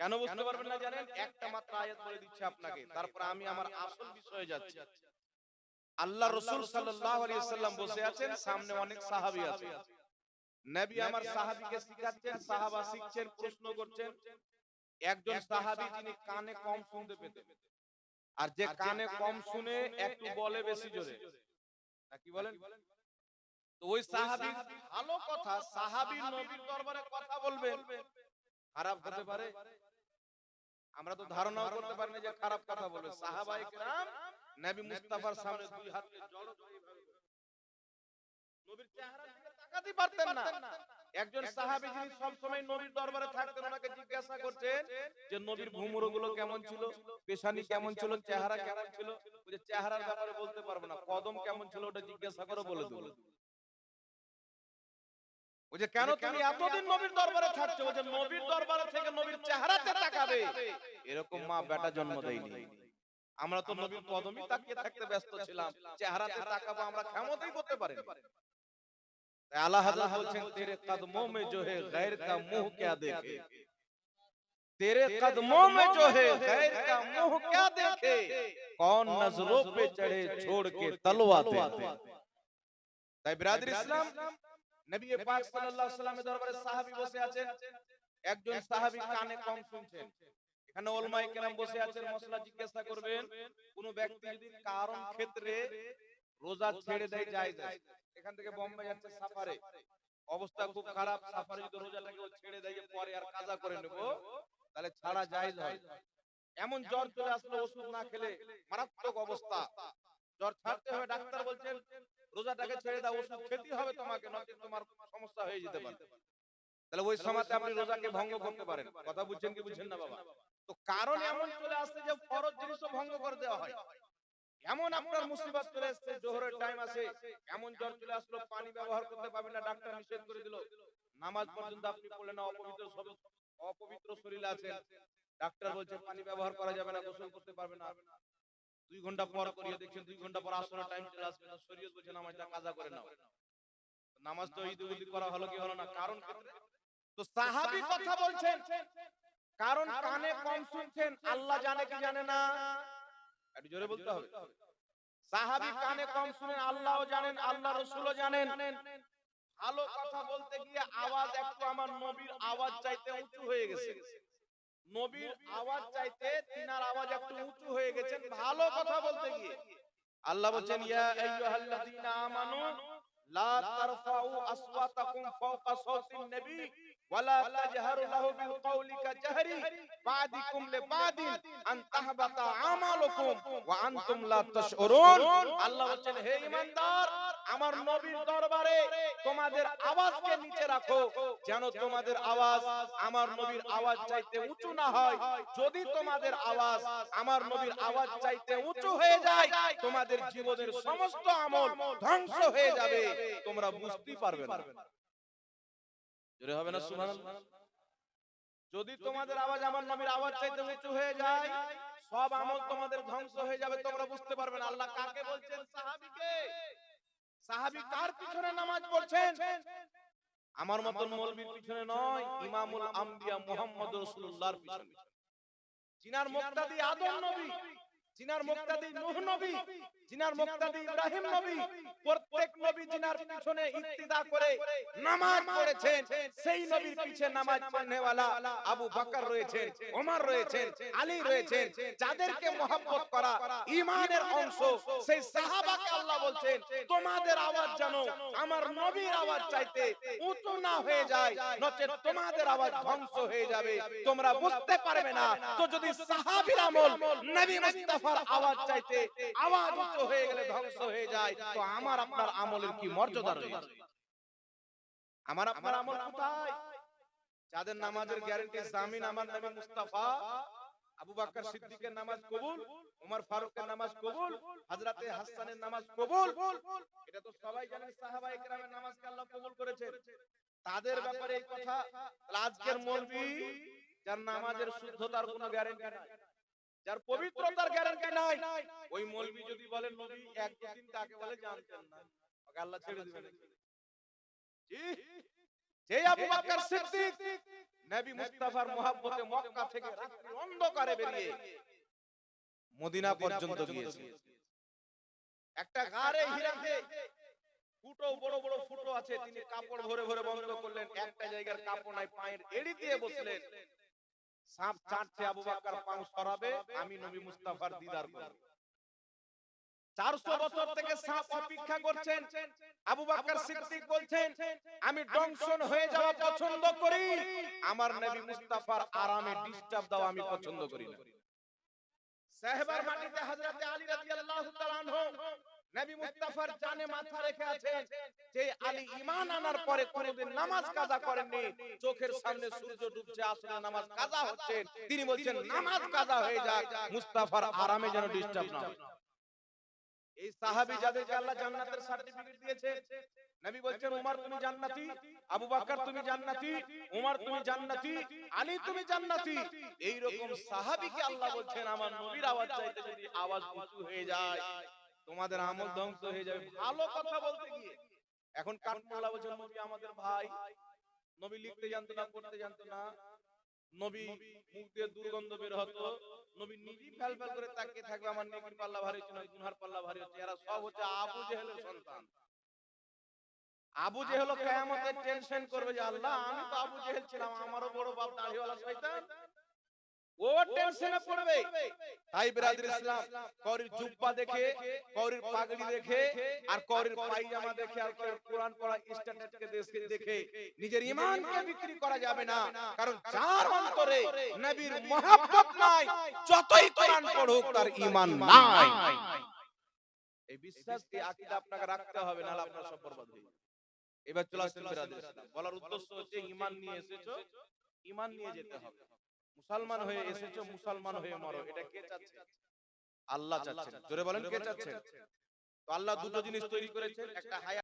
কেন বুঝতে পারবেন না জানেন? একটা মাত্র আয়াত বলে দিচ্ছি আপনাকে, তারপর আমি আমার আসল বিষয়ে যাচ্ছি। আল্লাহ রাসূল সাল্লাল্লাহু আলাইহি ওয়াসাল্লাম বসে আছেন, সামনে অনেক সাহাবী আছে। নবী আমার সাহাবীকে শিখাচ্ছেন, সাহাবা শিখছেন, প্রশ্ন করছেন। একজন সাহাবী যিনি কানে কম শুনতে পেতেন, আর যে কানে কম শুনে একটু বলে বেশি জোরে, কি বলেন? তো ওই সাহাবীর ভালো কথা, সাহাবী নবীর দরবারে কথা বলবেন, খারাপ হতে পারে? আমরা তো ধারণাও করতে পারি না যে খারাপ কথা বলবে। সাহাবায়ে কেরাম নবী মুস্তাফার সামনে দুই হাতে জড়ো করে এইভাবে নবীর চেহারার দিকে তাকাতেই পারতেন না। একজন সাহাবী যিনি সব সময় নবীর দরবারে থাকতেন, ওনাকে জিজ্ঞাসা করতেন যে নবীর ভুমরগুলো কেমন ছিল, পেশানি কেমন ছিল, চেহারা কেমন ছিল। ওই যে চেহারার ব্যাপারে বলতে পারবো না, কদম কেমন ছিল ওটা জিজ্ঞাসা করে বলে দেব। ওই যে কেন তুমি এতদিন নবীর দরবারে থাকছো, ওই যে নবীর দরবারে থেকে নবীর চেহারাতে তাকাবে, এরকম মা বেটা জন্ম দেয়নি। আমরা তো নবীর কদমই তাকিয়ে থাকতে ব্যস্ত ছিলাম, চেহারাতে তাকাবো আমরা ক্ষমতাই করতে পারি না। आला हजरत बोलছেন तेरे कदमों में जो है गैर का मुंह क्या देखे, तेरे कदमों में जो है गैर का मुंह क्या देखे, कौन नजरों पे चढ़े छोड़ के तलवा देखे। তাই বিরাদর ইসলাম, নবী পাক সাল্লাল্লাহু আলাইহি ওয়াসাল্লামের দরবারে সাহাবী বসে আছেন, একজন সাহাবী কানে কম শুনছেন। এখানে উলামায়ে কেরাম বসে আছেন, মশলা জিজ্ঞাসা করবেন। কোন ব্যক্তি যদি কারণ ক্ষেত্রে রোজা ছেড়ে দেয় জায়েজ আছে। এখান থেকে বোম্বে যাচ্ছে সাফারে, অবস্থা খুব খারাপ, সাফারে যদি রোজাটাকে ছেড়ে দেয় পরে আর কাজা করে নেব, তাহলে ছাড়া জায়েজ হয়। এমন জ্বর চলে আসলো, ওষুধ না খেলে মারাত্মক অবস্থা, জ্বর ছাড়তে হবে, ডাক্তার বলছেন রোজাটাকে ছেড়ে দাও, ওষুধ খেতেই হবে তোমাকে, নয়তো তোমার সমস্যা হয়ে যেতে পারে। তাহলে ওই সময়তে আপনি রোজাকে ভঙ্গ করতে পারেন। কথা বুঝছেন কি বুঝছেন না বাবা? তো কারণ এমন চলে আসছে যে ফরজ জিনিসও ভঙ্গ করে দেওয়া হয়। এমন আপনার মুসিবত চলে আসছে, জোহরের টাইম আছে, এমন জ্বর চলে আসলো, পানি ব্যবহার করতে পারবেন না, ডাক্তার নিষেধ করে দিল, নামাজ পর্যন্ত আপনি পড়লেন না, অপবিত্র শরীরে আছেন, ডাক্তার বলছে পানি ব্যবহার করা যাবে না, গোসল করতে পারবে না। 2 ঘন্টা পর করিয়ে দেখছেন, 2 ঘন্টা পর আসরের টাইম চলে আসবে, শরীয়ত বলছে নামাজটা কাজা করে নাও। নামাজ তো ঈদ করা হলো কি হলো না, কারণ ক্ষেত্রে। তো সাহাবী কথা বলছেন, কারণ কানে কম শুনছেন, আল্লাহ জানে কি জানে না? একটু জোরে বলতে হবে। সাহাবী কানে কম শুনেন, আল্লাহও জানেন, আল্লাহ রাসূলও জানেন। ভালো কথা বলতে গিয়ে আওয়াজ একটু আমার নবীর আওয়াজ চাইতে উঁচু হয়ে গেছে, নবীর আওয়াজ চাইতে তিনার আওয়াজ একটু উঁচু হয়ে গেছেন ভালো কথা বলতে গিয়ে। আল্লাহ বলেন ইয়া আইয়ুহাল্লাযীনা আমানু লা তারফাউ আসওয়াতাকুম ফাওকা সাওতিন নবী ওয়ালা তাজহারু লাহু বিল কওলি কাজহরি বাদিকুম লিবাদিন আন তাহবাতা আমালুকুম ওয়া আনতুম লা তাশউরুন। আল্লাহ বলেন হে ঈমানদার, আমার নবীর দরবারে তোমাদের আওয়াজকে নিচে রাখো, যেন তোমাদের আওয়াজ আমার নবীর আওয়াজ চাইতে উঁচু না হয়। যদি তোমাদের আওয়াজ আমার নবীর আওয়াজ চাইতে উঁচু হয়ে যায়, তোমাদের জীবনের সমস্ত আমল ধ্বংস হয়ে যাবে, তোমরা বুঝতেই পারবে না। জোরে হবে না সুবহানাল্লাহ? যদি তোমাদের আওয়াজ আমার নবীর আওয়াজ চাইতে উঁচু হয়ে যায়, সব আমল তোমাদের ধ্বংস হয়ে যাবে, তোমরা বুঝতে পারবে না। আল্লাহ কাকে বলছেন? সাহাবীকে। সাহাবী কার পিছনে নামাজ পড়ছেন? আমার মতন মৌলবীর পিছনে নয়, ইমামুল আম্বিয়া মুহাম্মদ রাসূলুল্লাহর পিছনে, যিনার মুক্তাদি আদম নবী, যিনার মুক্তাদি নূহ নবী, যিনার মুক্তাদি ইব্রাহিম নবী, প্রত্যেক নবী যিনার পিছনে ইক্তিদা করে নামাজ পড়েছেন, সেই নবীর পিছে নামাজ পড়নেওয়ালা আবু বকর রয়েছেন, ওমর রয়েছেন, আলী রয়েছেন। যাদেরকে মহব্বত করা ঈমানের অংশ, সেই সাহাবাকে আল্লাহ বলছেন তোমাদের আওয়াজ যেন আমার নবীর আওয়াজ চাইতে উঁচু না হয়ে যায়, নচেত তোমাদের আওয়াজ ধ্বংস হয়ে যাবে, তোমরা বুঝতে পারবে না। তো যদি সাহাবীর আমল নবী মুস্তাফার আওয়াজ চাইতে আওয়াজ উঁচু হয়ে গেলে ধ্বংস হয়ে যায়, তো আমার আপনার আমলের কি মর্যাদা রয়েছে? আমার আপনার আমল কোথায়? যাদের নামাজের গ্যারান্টি জামিন আমার নবী মুস্তাফা, আবু বকর সিদ্দিকের নামাজ কবুল, ওমর ফারুকের নামাজ কবুল, হযরতে হাসানের নামাজ কবুল, এটা তো সবাই জানেন। সাহাবায়ে কেরামের নামাজকে আল্লাহ কবুল করেছেন, তাদের ব্যাপারে এই কথা। আজকের মৌলবি যার নামাজের শুদ্ধতার কোনো গ্যারান্টি নাই, যার পবিত্রতার গ্যারান্টি নাই, ওই মৌলবি যদি বলে নবী এক দিন কাকে বলে জানতেন না, ওকে আল্লাহ ছেড়ে দিবেন। জি, যে আবু বকর সিদ্দিক নবী মুস্তাফার মহব্বতে মক্কা থেকে রাত্রি অন্ধকারে বেরিয়ে মদিনা পর্যন্ত গিয়েছে। একটা গারে হীরাতে ফুটো বড় বড় ফুটো আছে, তিনি কাপড় ভরে ভরে বন্ধ করলেন, একটা জায়গার কাপড় নাই, পায়ের এড়ি দিয়ে বসলেন। সাপ চাটছে, আবু বকর পাও সরাবে, আমি নবী মুস্তাফার দিদার করব। 400 বছর থেকে সাপ অপেক্ষা করছেন। আবু বকর সিদ্দিক বলছেন, আমি ডংশন হয়ে যাওয়া পছন্দ করি, আমার নবী মুস্তাফার আরামে ডিস্টার্ব দাও আমি পছন্দ করি না। সাহেবার মাটিতে হযরত আলী রাদিয়াল্লাহু তাআলা আনহু নবী মুস্তাফার জানে মাথা রেখে আছেন, যে আলী ঈমান আনার পরে কোনদিন নামাজ কাজা করেননি, চোখের সামনে সূর্য ডুবছে, আসলে নামাজ কাজা হচ্ছে, তিনি বলছেন নামাজ কাজা হয়ে যাক, মুস্তাফার আরামে যেন ডিস্টার্ব না হয়। এই সাহাবী যাদেরকে আল্লাহ জান্নাতের সার্টিফিকেট দিয়েছে, নবী বলছেন উমর তুমি জান্নাতি, আবু বকর তুমি জান্নাতি, উমর তুমি জান্নাতি, আলী তুমি জান্নাতি। এই রকম সাহাবীকে আল্লাহ বলছেন আমার নবীর আওয়াজ চাইতে যদি আওয়াজ উঁচু হয়ে যায় তোমাদের আমল ধ্বংস হয়ে যাবে। ভালো কথা বলতে গিয়ে এখন কাঠমোল্লা বলছেন নবী আমাদের ভাই, নবী লিখতে জানতো না, পড়তে জানতো না, নবী মুখ দিয়ে দুর্গন্ধ বের হতো, নবী নিজেই ফেল ফেল করে তাকিয়ে থাকবে আমার নেকির পাল্লা ভারী হচ্ছে না গুনহার পাল্লা ভারী হচ্ছে। এরা সব হচ্ছে আবু জেহেলের সন্তান। আবু জেহেল কিয়ামতের টেনশন করবে যে আল্লাহ আমি তো আবু জেহেল ছিলাম, আমারও বড় বাপ দাড়িওয়ালা শয়তান, ও টেনশনে পড়বে। তাই বিরাদর ইসলাম, কওরির জুব্বা দেখে, কওরির পাগড়ি দেখে, আর কওরির পায়জামা দেখে, আর কওরির কোরআন পড়া স্ট্যাটাসকে দেখে নিজের ঈমানকে বিক্রি করা যাবে না। কারণ যার অন্তরে নবীর মহব্বত নাই, যতই কোরআন পড়ুক তার ঈমান নাই। এই বিশ্বাস, এই আকীদা আপনাকে রাখতে হবে, নাহলে আপনার সব বরবাদ হয়ে যাবে। এবার চলে আসেন বিরাদর ইসলাম, বলার উদ্দেশ্য হচ্ছে ঈমান নিয়ে এসেছো, ঈমান নিয়ে যেতে হবে। মুসলমান হয়ে এসেছো, মুসলমান হয়ে মরো, এটা কে চাচ্ছে? আল্লাহ চাচ্ছেন। জোরে বলেন কে চাচ্ছেন? তো আল্লাহ দুটো জিনিস তৈরি করেছেন, একটা হায়া